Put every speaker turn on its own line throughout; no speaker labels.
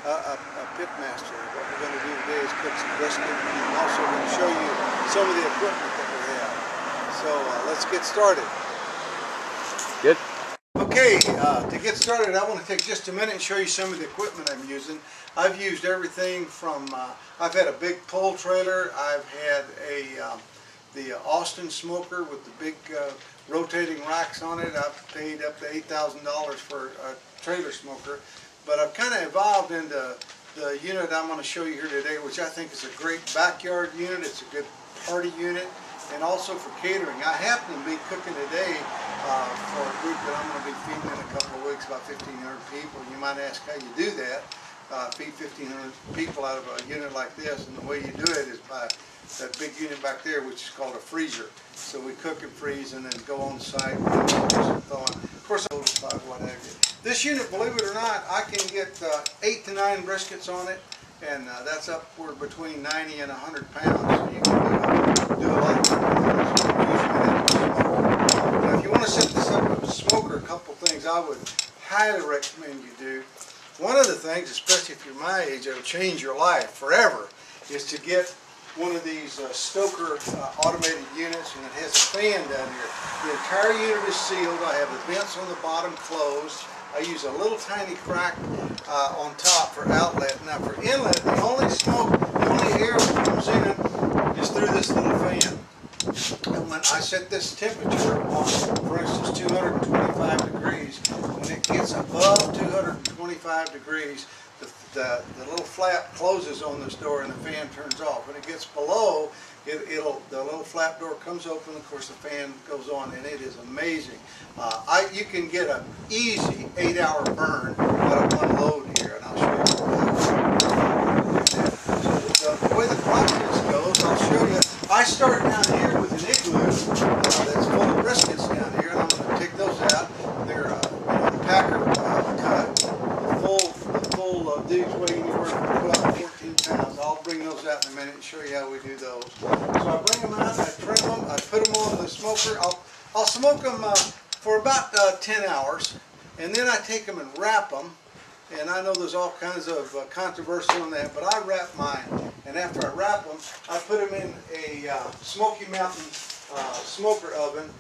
a pit master. What we're going to do today is cook some brisket, and I'm also going to show you some of the equipment that we have. So let's get started.
Good.
Okay, to get started, I want to take just a minute and show you some of the equipment I'm using. I've used everything from, I've had a big pole trailer, I've had the Austin smoker with the big rotating racks on it. I've paid up to $8,000 for a trailer smoker, but I've kind of evolved into the unit I'm going to show you here today, which I think is a great backyard unit. It's a good party unit, and also for catering. I happen to be cooking today for a group that I'm going to be feeding in a couple of weeks, about 1,500 people. You might ask how you do that, feed 1,500 people out of a unit like this, and the way you do it is by that big unit back there, which is called a freezer. So we cook and freeze and then go on site and thaw on. Of course, what have you. This unit, believe it or not, I can get 8 to 9 briskets on it, and that's upward between 90 and 100 pounds. So you can do a lot of now, if you want to set this up with a smoker, a couple things I would highly recommend you do. One of the things, especially if you're my age, it'll change your life forever, is to get one of these Stoker automated units, and it has a fan down here. The entire unit is sealed. I have the vents on the bottom closed. I use a little tiny crack on top for outlet. Now for inlet, the only smoke, the only air that comes in is through this little fan. And when I set this temperature on, for instance, 225 degrees, when it gets above 225 degrees, the little flap closes on this door and the fan turns off. When it gets below, the little flap door comes open. Of course, the fan goes on, and it is amazing. You can get an easy 8-hour burn out of one load here, and I'll show you. So the way the process goes, I'll show you. I start down here with an igloo that's full of briskets down here, and I'm going to take those out. They're the Packer cut. The full dudes weigh anywhere from 12 to 14 pounds. I'll bring those out in a minute and show you how we do those. So I bring them out, I trim them, I put them on the smoker. I'll smoke them for about 10 hours, and then I take them and wrap them. And I know there's all kinds of controversy on that, but I wrap mine. And after I wrap them, I put them in a Smoky Mountain smoker oven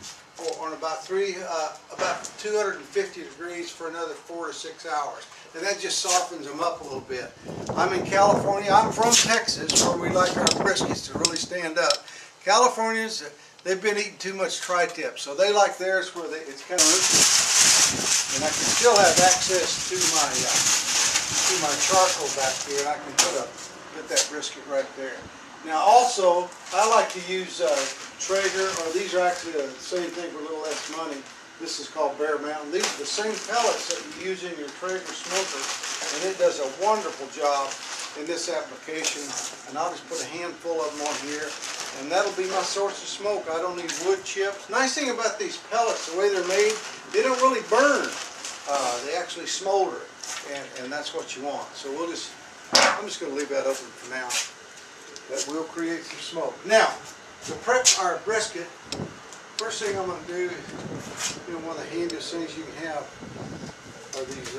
on about 250 degrees for another 4 to 6 hours. And that just softens them up a little bit. I'm in California. I'm from Texas, where we like our briskets to really stand up. Californians, they've been eating too much tri-tip, so they like theirs where it's kind of loose. And I can still have access to my charcoal back here, and I can put that brisket right there. Now also, I like to use Traeger, or these are actually the same thing for a little less money. This is called Bear Mountain. These are the same pellets that you use in your Traeger smoker, and it does a wonderful job in this application. And I'll just put a handful of them on here, and that'll be my source of smoke. I don't need wood chips. Nice thing about these pellets, the way they're made, they don't really burn. They actually smolder, and that's what you want. So I'm just going to leave that open for now. That will create some smoke. Now, to prep our brisket, first thing I'm going to do, one of the handiest things you can have are these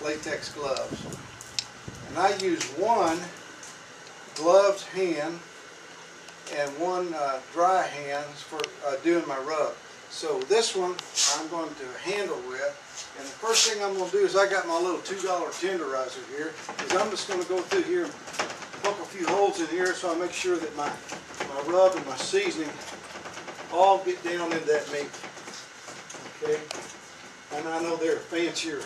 latex gloves. And I use one gloved hand and one dry hand for doing my rub. So this one I'm going to handle with, and the first thing I'm going to do is I got my little $2 tenderizer here, is I'm just going to go through here and poke a few holes in here so I make sure that my rub and my seasoning all get down into that meat. Okay, and I know there are fancier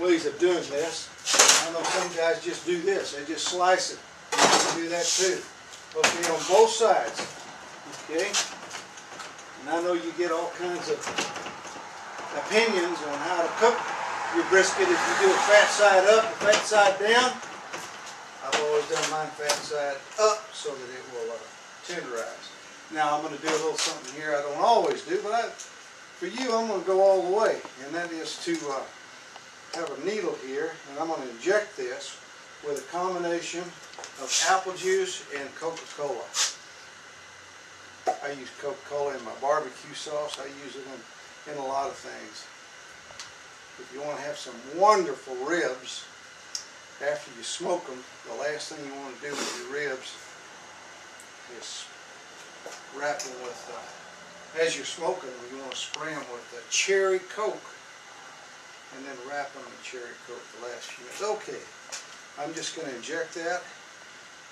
ways of doing this. I know some guys just do this, they just slice it. You can do that too. Okay, on both sides. Okay. And I know you get all kinds of opinions on how to cook your brisket. If you do a fat side up, a fat side down. I've always done mine fat side up so that it will tenderize. Now I'm going to do a little something here I don't always do, but for you I'm going to go all the way. And that is to have a needle here, and I'm going to inject this with a combination of apple juice and Coca-Cola. I use Coca-Cola in my barbecue sauce. I use it in a lot of things. If you want to have some wonderful ribs, after you smoke them, the last thing you want to do with your ribs is wrap them with, as you're smoking them, you want to spray them with cherry coke, and then wrap them in cherry coke the last few minutes. Okay, I'm just going to inject that.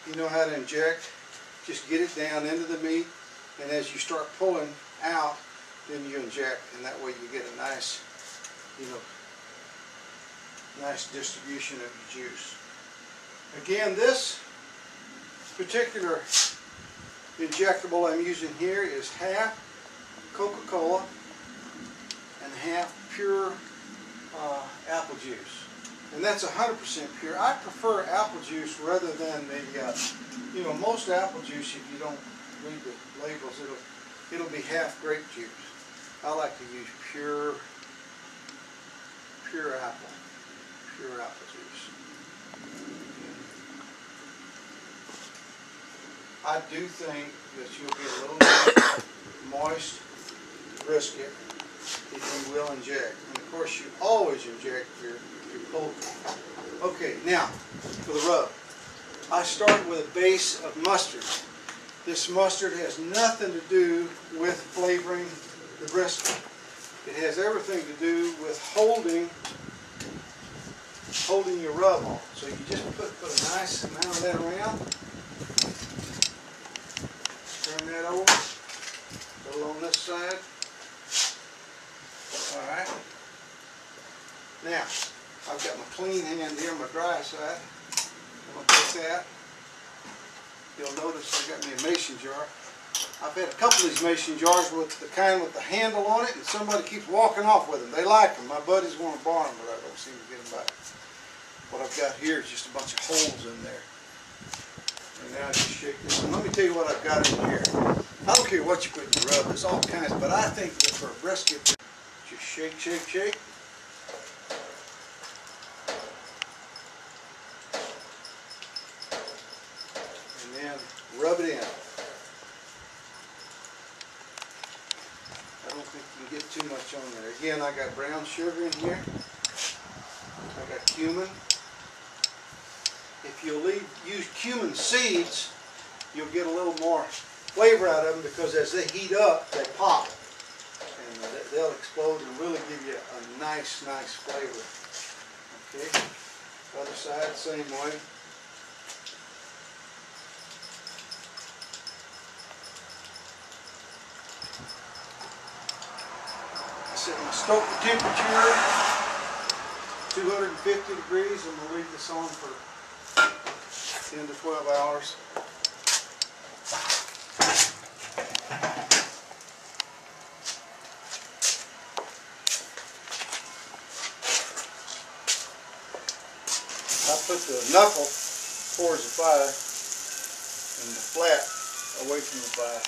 You know how to inject. Just get it down into the meat, and as you start pulling out, then you inject, and that way you get a nice, nice distribution of the juice. Again, this particular injectable I'm using here is half Coca-Cola and half pure apple juice. And that's 100% pure. I prefer apple juice rather than the, most apple juice, if you don't read the labels, it'll be half grape juice. I like to use pure apple juice. I do think that you'll get a little more moist brisket if you will inject. And of course, you always inject your poultry. Okay, now for the rub. I start with a base of mustard. This mustard has nothing to do with flavoring the brisket. It has everything to do with holding your rub on. So you just put a nice amount of that around. Turn that over. A little on this side. Alright. Now, I've got my clean hand here on my dry side. I'm going to take that. You'll notice I got me a mason jar. I've had a couple of these mason jars with the kind with the handle on it, and somebody keeps walking off with them. They like them. My buddies want to borrow them, but I don't seem to get them back. What I've got here is just a bunch of holes in there. And now I just shake this. And let me tell you what I've got in here. I don't care what you put in your rub. There's all kinds, but I think that for a brisket, just shake, shake, shake. And then rub it in. I don't think you can get too much on there. Again, I got brown sugar in here. I got cumin. If you'll use cumin seeds, you'll get a little more flavor out of them, because as they heat up, they pop. And they'll explode and really give you a nice, nice flavor. Okay, other side, same way. I set my stoker temperature 250 degrees. I'm going to leave this on for 10 to 12 hours. I put the knuckle towards the fire and the flat away from the fire.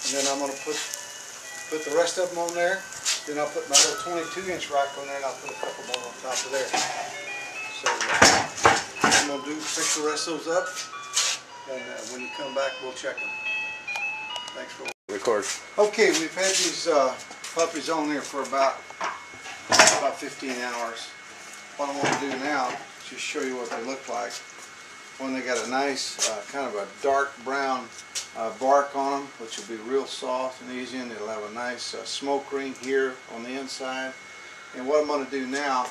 And then I'm going to put the rest of them on there. Then I'll put my little 22-inch rack on there, and I'll put a couple more on top of there. So I'm going to fix the rest of those up, and when you come back, we'll check them. Thanks for watching.
Record.
Okay, we've had these puppies on there for about 15 hours. What I want to do now is just show you what they look like when they got a nice kind of a dark brown bark on them, which will be real soft and easy, and it'll have a nice smoke ring here on the inside. And what I'm going to do now